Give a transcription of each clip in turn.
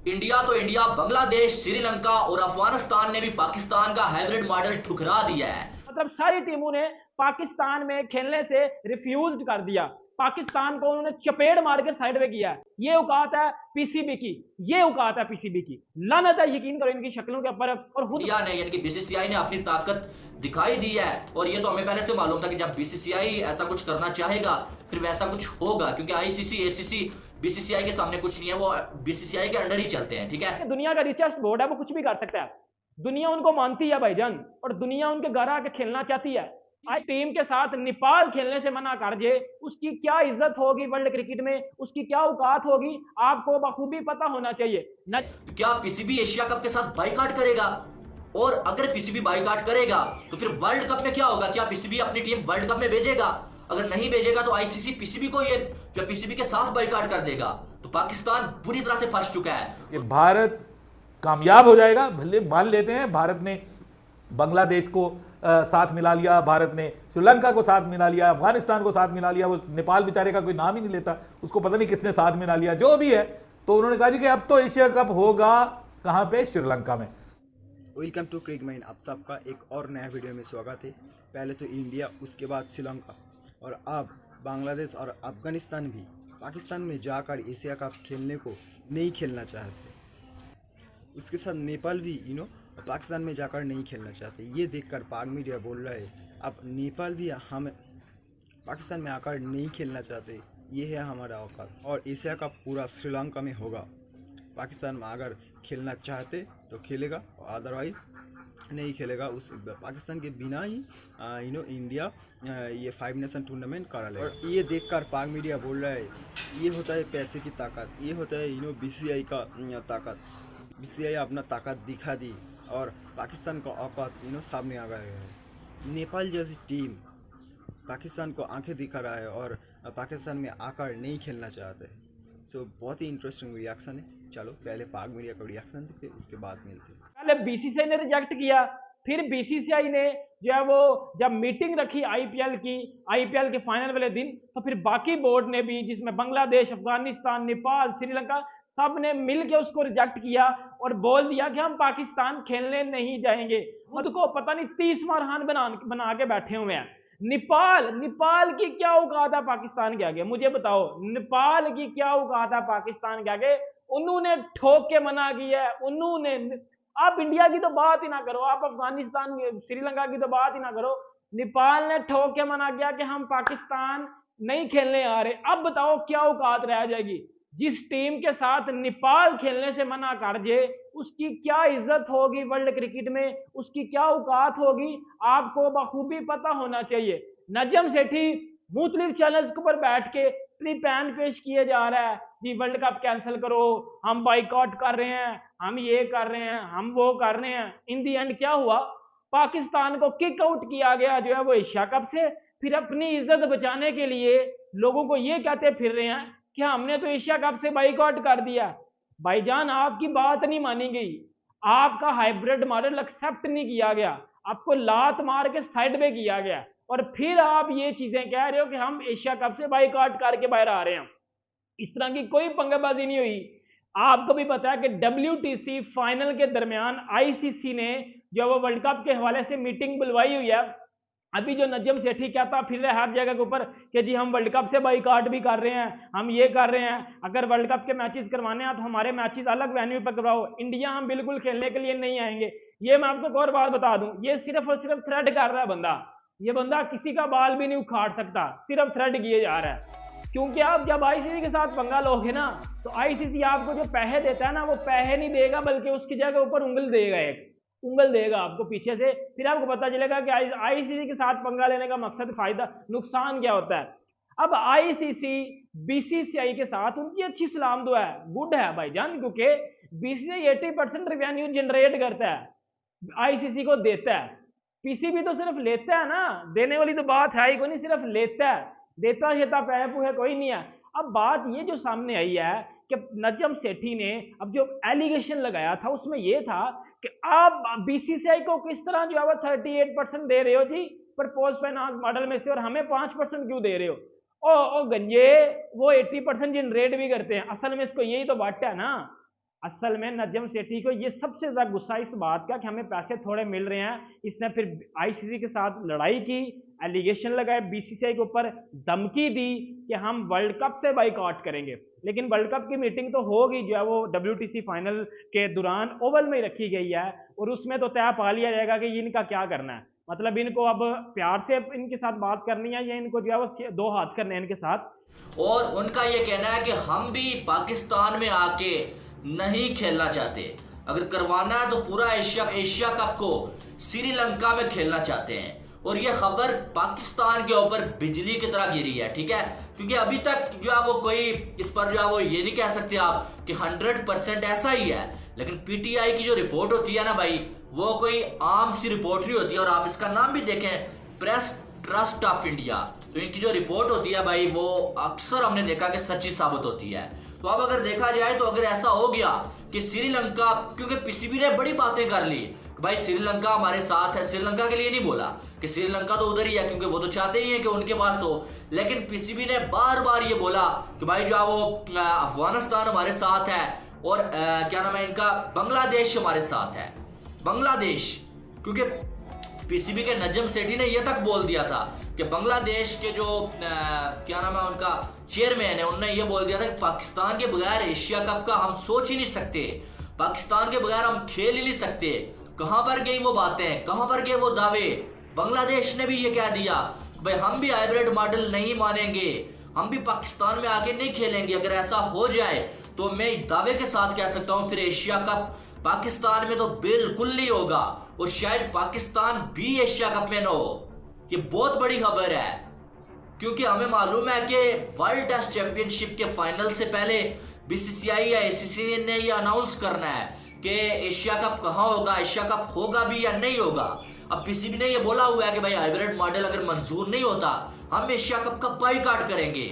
India तो India, Bangladesh, Sri Lanka और अफगानिस्तान ने भी पाकिस्तान का हाइब्रिड मॉडल ठुकरा दिया है। मतलब सारी टीमों ने पाकिस्तान में खेलने से रिफ्यूज कर दिया। पाकिस्तान को उन्होंने चपेट मार के साइड में किया। ये औकात है पीसीबी की, ये औकात है पीसीबी की। लानत है, यकीन करो इनकी शक्लों के ऊपर। और इंडिया ने यानी कि बीसीसीआई ने अपनी ताकत दिखाई दी है, और ये तो हमें पहले से मालूम था कि जब बीसीसीआई ऐसा कुछ करना चाहेगा फिर वैसा कुछ होगा, क्योंकि आईसीसी, एसीसी बीसीसीआई के सामने कुछ नहीं है, वो बीसीसीआई के अंडर ही चलते हैं। ठीक है, दुनिया का रिचेस्ट बोर्ड है, वो कुछ भी कर सकता है। दुनिया उनको मानती है भाईजान, और दुनिया उनके घर आके खेलना चाहती है। आज टीम के साथ नेपाल खेलने से मना कर दे, उसकी क्या इज्जत होगी वर्ल्ड क्रिकेट में, उसकी क्या औकात होगी, आपको बखूबी पता होना चाहिए न। तो क्या पीसीबी एशिया कप के साथ बाइकाट करेगा? और अगर पीसीबी बाइकाट करेगा तो फिर वर्ल्ड कप में क्या होगा? क्या पीसीबी अपनी टीम वर्ल्ड कप में भेजेगा? अगर नहीं भेजेगा तो आईसीसी पीसीबी को ये पीसीबी के साथ बाइकाट कर देगा। तो पाकिस्तान बुरी तरह से फंस चुका है कि भारत कामयाब हो जाएगा। भले मान लेते हैं भारत ने बांग्लादेश को साथ मिला लिया, भारत ने श्रीलंका को साथ मिला लिया, अफगानिस्तान को साथ मिला लिया, वो नेपाल बेचारे का कोई नाम ही नहीं लेता, उसको पता नहीं किसने साथ मिला लिया, जो भी है। तो उन्होंने कहा जी कि अब तो एशिया कप होगा कहां पे? श्रीलंका में। वेलकम टू क्रिक माइन, आप सबका एक और नया वीडियो में स्वागत है। पहले तो इंडिया, उसके बाद श्रीलंका, और अब बांग्लादेश और अफगानिस्तान भी पाकिस्तान में जाकर एशिया कप खेलने को नहीं खेलना चाहते। उसके साथ नेपाल भी पाकिस्तान में जाकर नहीं खेलना चाहते। ये देखकर पाक मीडिया बोल रहा है अब नेपाल भी हम पाकिस्तान में आकर नहीं खेलना चाहते, ये है हमारा औकात। और एशिया कप पूरा श्रीलंका में होगा। पाकिस्तान में अगर खेलना चाहते तो खेलेगा, अदरवाइज नहीं खेलेगा। उस पाकिस्तान के बिना ही इंडिया ये 5 नेशन टूर्नामेंट करा लेगा। और ये देखकर पाक मीडिया बोल रहा है ये होता है पैसे की ताकत, ये होता है बीसीसीआई का ताकत। बीसीसीआई अपना ताकत दिखा दी और पाकिस्तान का औकात सामने आ गया है। नेपाल जैसी टीम पाकिस्तान को आंखें दिखा रहा है और पाकिस्तान में आकर नहीं खेलना चाहते। सो बहुत ही इंटरेस्टिंग रिएक्शन है। चलो पहले पाक मीडिया का रिएक्शन देखते, उसके बाद मिलते। पहले बीसीसीआई ने रिजेक्ट किया, फिर बीसीसीआई ने जो है वो जब मीटिंग रखी आईपीएल के फाइनल वाले दिन, तो फिर बाकी बोर्ड ने भी, जिसमें बांग्लादेश, अफगानिस्तान, नेपाल, श्रीलंका, सब ने मिलकर उसको रिजेक्ट किया और बोल दिया कि हम पाकिस्तान खेलने नहीं जाएंगे। उनको पता नहीं 30 मारहान बना के बैठे हुए हैं। नेपाल की क्या औकात है पाकिस्तान के आगे? मुझे बताओ, नेपाल की क्या औकात है पाकिस्तान के आगे? उन्होंने ठोक के मना किया है। उन्होंने, आप इंडिया की तो बात ही ना करो, आप अफगानिस्तान, श्रीलंका की तो बात ही ना करो, नेपाल ने ठोक के मना किया कि हम पाकिस्तान नहीं खेलने आ रहे। अब बताओ क्या औकात रह जाएगी? जिस टीम के साथ नेपाल खेलने से मना कर दे, उसकी क्या इज्जत होगी वर्ल्ड क्रिकेट में, उसकी क्या औकात होगी, आपको बखूबी पता होना चाहिए। नजम सेठी मुख्तलिफ चैनल्स के ऊपर बैठ के प्लान पेश किए जा रहा है जी, वर्ल्ड कप कैंसिल करो, हम बाइकआउट कर रहे हैं, हम ये कर रहे हैं, हम वो कर रहे हैं। इन दी एंड क्या हुआ? पाकिस्तान को किक आउट किया गया जो है वो एशिया कप से। फिर अपनी इज्जत बचाने के लिए लोगों को ये कहते फिर रहे हैं कि हमने तो एशिया कप से बाइकआउट कर दिया। भाईजान, आपकी बात नहीं मानी गई, आपका हाइब्रिड मॉडल एक्सेप्ट नहीं किया गया, आपको लात मार के साइड में किया गया, और फिर आप ये चीजें कह रहे हो कि हम एशिया कप से बाइकआउट करके बाहर आ रहे हैं। इस तरह की कोई पंगेबाजी नहीं हुई। आपको भी पता है कि WTC फाइनल के दरमियान आईसीसी ने जो वो वर्ल्ड कप के हवाले से मीटिंग बुलवाई हुई है। अभी जो नजम सेठी कहता फिर रहे हर जगह के ऊपर कि जी हम वर्ल्ड कप से बाइकआउट भी कर रहे हैं, हम ये कर रहे हैं, अगर वर्ल्ड कप के मैचेस करवाने हैं तो हमारे मैचेस अलग वेन्यू पर करवाओ, इंडिया हम बिल्कुल खेलने के लिए नहीं आएंगे। ये मैं आपको एक और बात बता दूं, ये सिर्फ और सिर्फ थ्रेड कर रहा है बंदा। ये बंदा किसी का बाल भी नहीं उखाड़ सकता, सिर्फ थ्रेड किए जा रहा है। क्योंकि आप जब आईसीसी के साथ पंगा लोगे ना, तो आईसीसी आपको जो पैसे देता है ना, वो पैसे नहीं देगा, बल्कि उसकी जगह ऊपर उंगल देगा, एक उंगल देगा आपको पीछे से। फिर आपको पता चलेगा कि आईसीसी के साथ पंगा लेने का मकसद, फायदा, नुकसान क्या होता है। अब आईसीसी बीसीसीआई के साथ उनकी अच्छी सलाम दुआ है, गुड है भाईजान, क्योंकि बीसीसीआई 80% रेवेन्यू जनरेट करता है, आईसीसी को देता है। पीसीबी तो सिर्फ लेता है ना, देने वाली तो बात है ही कोई नहीं, सिर्फ लेता है, देता शेता पैसे पूहे कोई नहीं है। अब बात ये जो सामने आई है कि नजम सेठी ने अब जो एलिगेशन लगाया था उसमें यह था कि आप बीसीसीआई को किस तरह जो है वो 38% दे रहे हो जी प्रपोज फाइनेंस मॉडल में से, और हमें 5% क्यों दे रहे हो? ओ गंजे, वो 80% जनरेट भी करते हैं, असल में इसको यही तो बात है ना। असल में नजम सेठी को ये सबसे ज्यादा गुस्सा इस बात का कि हमें पैसे थोड़े मिल रहे हैं। इसने फिर आईसीसी के साथ लड़ाई की, एलिगेशन लगाए, बीसीसीआई के ऊपर धमकी दी कि हम वर्ल्ड कप से बाइकआउट करेंगे। लेकिन वर्ल्ड कप की मीटिंग तो होगी, जो है वो WTC फाइनल के दौरान ओवल में ही रखी गई है, और उसमें तो तय पा लिया जाएगा कि इनका क्या करना है। मतलब इनको अब प्यार से इनके साथ बात करनी है या इनको जो है वो दो हाथ करने हैं इनके साथ। और उनका ये कहना है कि हम भी पाकिस्तान में आके नहीं खेलना चाहते, अगर करवाना है तो पूरा एशिया कप को श्रीलंका में खेलना चाहते हैं। और ये खबर पाकिस्तान के ऊपर बिजली की तरह गिरी है, ठीक है, क्योंकि अभी तक जो है वो कोई इस पर जो है वो ये नहीं कह सकते आप कि 100% ऐसा ही है। लेकिन PTI की जो रिपोर्ट होती है ना भाई, वो कोई आम सी रिपोर्ट नहीं होती है। और आप इसका नाम भी देखें, प्रेस ट्रस्ट ऑफ इंडिया, तो इनकी जो रिपोर्ट होती है भाई वो अक्सर हमने देखा कि सच्ची साबित होती है। तो अब अगर देखा जाए तो अगर ऐसा हो गया कि श्रीलंका, क्योंकि PCB ने बड़ी बातें कर ली कि भाई श्रीलंका हमारे साथ है, श्रीलंका के लिए नहीं बोला कि श्रीलंका तो उधर ही है क्योंकि वो तो चाहते ही हैं कि उनके पास हो, लेकिन PCB ने बार बार ये बोला कि भाई जो है वो अफगानिस्तान हमारे साथ है और क्या नाम है इनका, बांग्लादेश हमारे साथ है। बांग्लादेश, क्योंकि PCB के नजम सेठी ने यह तक बोल दिया था कि बांग्लादेश के जो क्या नाम है उनका चेयरमैन है, उन्होंने ये बोल दिया था कि पाकिस्तान के बगैर एशिया कप का हम सोच ही नहीं सकते, पाकिस्तान के बगैर हम खेल ही नहीं सकते। कहां पर गई वो बातें, कहां पर गए वो दावे? बांग्लादेश ने भी ये कह दिया भाई हम भी हाइब्रिड मॉडल नहीं मानेंगे, हम भी पाकिस्तान में आके नहीं खेलेंगे। अगर ऐसा हो जाए तो मैं दावे के साथ कह सकता हूं फिर एशिया कप पाकिस्तान में तो बिल्कुल नहीं होगा, और शायद पाकिस्तान भी एशिया कप में न हो। ये बहुत बड़ी खबर है, क्योंकि हमें मालूम है कि वर्ल्ड टेस्ट चैंपियनशिप के फाइनल से पहले BCCI या ACC ने ये अनाउंस करना है कि एशिया कप कहाँ होगा, एशिया कप होगा भी या नहीं होगा। अब PCB ने ये बोला हुआ है कि भाई हाइब्रिड मॉडल अगर मंजूर नहीं होता हम एशिया कप का बाइकाट करेंगे।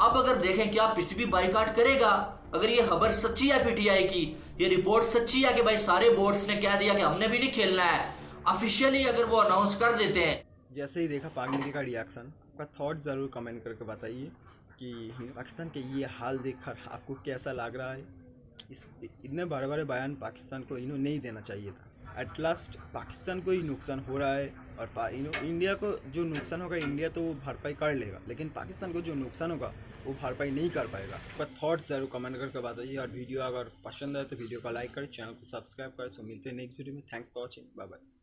अब अगर देखें क्या PCB बाइकाट करेगा? अगर ये खबर सच्ची है PTI की, ये रिपोर्ट सच्ची है कि भाई सारे बोर्ड्स ने कह दिया कि हमने भी नहीं खेलना है, ऑफिशियली अगर वो अनाउंस कर देते हैं। जैसे ही देखा पाक मीडिया का रिएक्शन, आपका थॉट ज़रूर कमेंट करके बताइए कि पाकिस्तान के ये हाल देखकर आपको कैसा लग रहा है। इतने बड़े बड़े बयान पाकिस्तान को इन्हों नहीं देना चाहिए था। एट लास्ट पाकिस्तान को ही नुकसान हो रहा है, और इंडिया को जो नुकसान होगा इंडिया तो वो भरपाई कर लेगा, लेकिन पाकिस्तान को जो नुकसान होगा वो भरपाई नहीं कर पाएगा। आपका थॉट्स ज़रूर कमेंट करके बताइए, और वीडियो अगर पसंद आए तो वीडियो को लाइक करें, चैनल को सब्सक्राइब करें। सो मिलते हैं नेक्स्ट वीडियो में। Thanks for watching, bye bye.